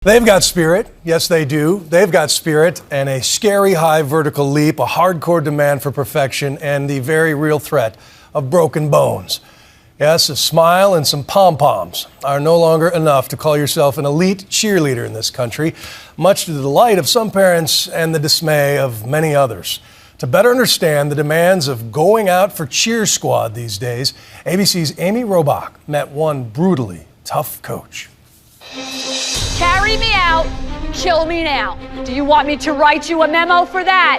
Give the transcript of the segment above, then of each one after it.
They've got spirit. Yes, they do. They've got spirit and a scary high vertical leap, a hardcore demand for perfection, and the very real threat of broken bones. Yes, a smile and some pom-poms are no longer enough to call yourself an elite cheerleader in this country, much to the delight of some parents and the dismay of many others. To better understand the demands of going out for cheer squad these days, ABC's Amy Robach met one brutally tough coach. Carry me out, kill me now. Do you want me to write you a memo for that?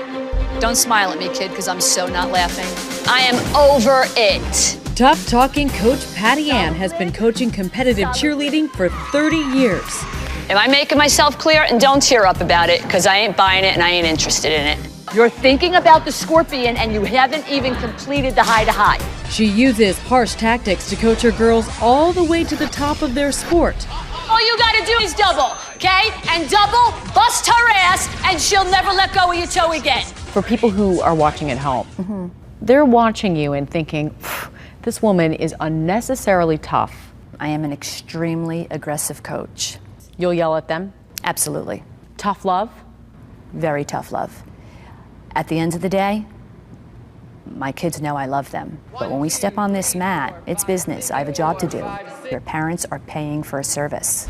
Don't smile at me, kid, because I'm so not laughing. I am over it. Tough-talking Coach Patty Ann has been coaching competitive cheerleading for 30 years. Am I making myself clear? And don't tear up about it, because I ain't buying it and I ain't interested in it. You're thinking about the scorpion and you haven't even completed the high-to-high. She uses harsh tactics to coach her girls all the way to the top of their sport. All you gotta do is double, okay? And double, bust her ass, and she'll never let go of your toe again. For people who are watching at home, they're watching you and thinking, this woman is unnecessarily tough. I am an extremely aggressive coach. You'll yell at them? Absolutely. Tough love? Very tough love. At the end of the day, my kids know I love them. But when we step on this mat, it's business. I have a job to do. Your parents are paying for a service.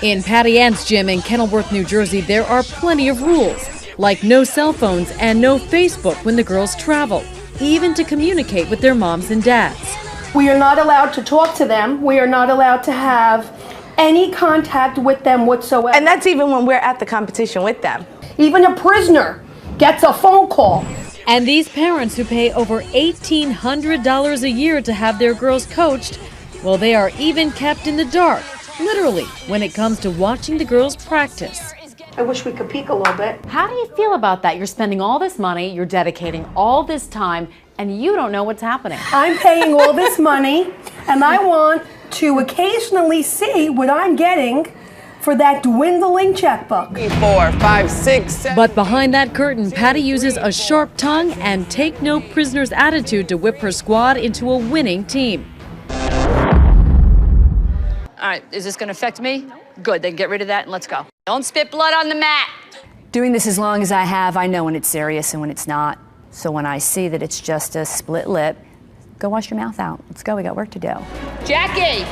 In Patty Ann's gym in Kenilworth, New Jersey, there are plenty of rules, like no cell phones and no Facebook when the girls travel, even to communicate with their moms and dads. We are not allowed to talk to them. We are not allowed to have any contact with them whatsoever. And that's even when we're at the competition with them. Even a prisoner gets a phone call. And these parents who pay over $1,800 a year to have their girls coached, well, they are even kept in the dark, literally, when it comes to watching the girls practice. I wish we could peek a little bit. How do you feel about that? You're spending all this money, you're dedicating all this time, and you don't know what's happening. I'm paying all this money, and I want to occasionally see what I'm getting for that dwindling checkbook. 3, 4, 5, 6, 7. But behind that curtain, Patty uses a sharp tongue and take no prisoners attitude to whip her squad into a winning team. All right, is this gonna affect me? Good, then get rid of that and let's go. Don't spit blood on the mat. Doing this as long as I have, I know when it's serious and when it's not. So when I see that it's just a split lip, go wash your mouth out. Let's go, we got work to do. Jackie,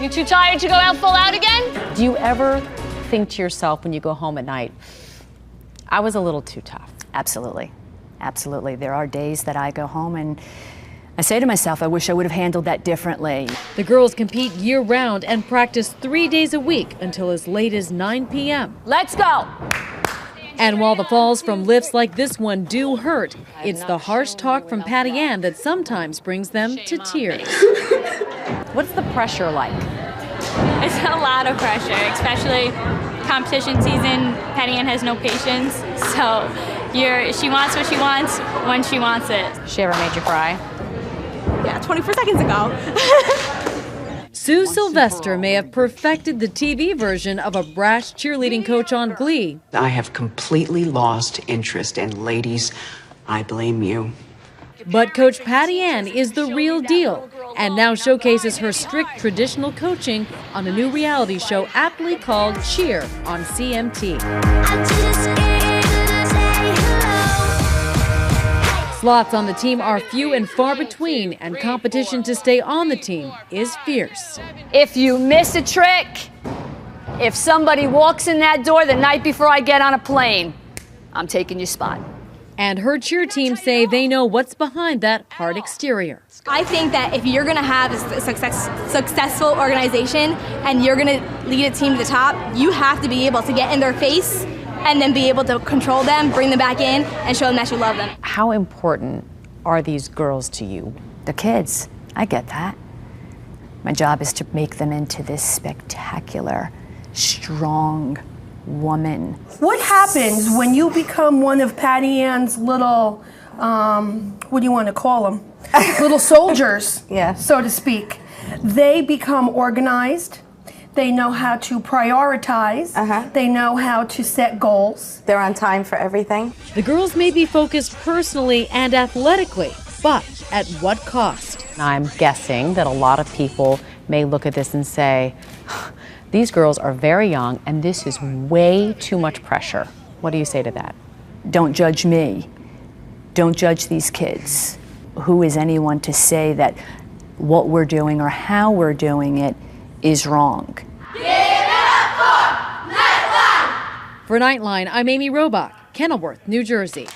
you too tired to go out full out again? Do you ever think to yourself when you go home at night, I was a little too tough? Absolutely, absolutely. There are days that I go home and I say to myself, I wish I would have handled that differently. The girls compete year-round and practice 3 days a week until as late as 9 p.m. Let's go. And while the falls from lifts like this one do hurt, it's the harsh talk from Patty Ann that sometimes brings them to tears. What's the pressure like? It's a lot of pressure, especially competition season. Patty Ann has no patience, so she wants what she wants when she wants it. She ever made you cry? Yeah, 24 seconds ago. Sue Sylvester may have perfected the TV version of a brash cheerleading coach on Glee. I have completely lost interest, and ladies, I blame you. But Coach Patty Ann is the real deal and now showcases her strict traditional coaching on a new reality show aptly called Cheer on CMT. Slots on the team are few and far between, and competition to stay on the team is fierce. If you miss a trick, if somebody walks in that door the night before I get on a plane, I'm taking your spot. And her cheer team say they know what's behind that hard exterior. I think that if you're going to have a successful organization and you're going to lead a team to the top, you have to be able to get in their face and then be able to control them, bring them back in, and show them that you love them. How important are these girls to you? They're kids. I get that. My job is to make them into this spectacular, strong woman. What happens when you become one of Patty Ann's little, what do you want to call them? Little soldiers, so to speak. They become organized. They know how to prioritize. They know how to set goals. They're on time for everything. The girls may be focused personally and athletically, but at what cost? I'm guessing that a lot of people may look at this and say, These girls are very young, and this is way too much pressure. What do you say to that? Don't judge me. Don't judge these kids. Who is anyone to say that what we're doing or how we're doing it is wrong? For Nightline, I'm Amy Robach, Kenilworth, New Jersey.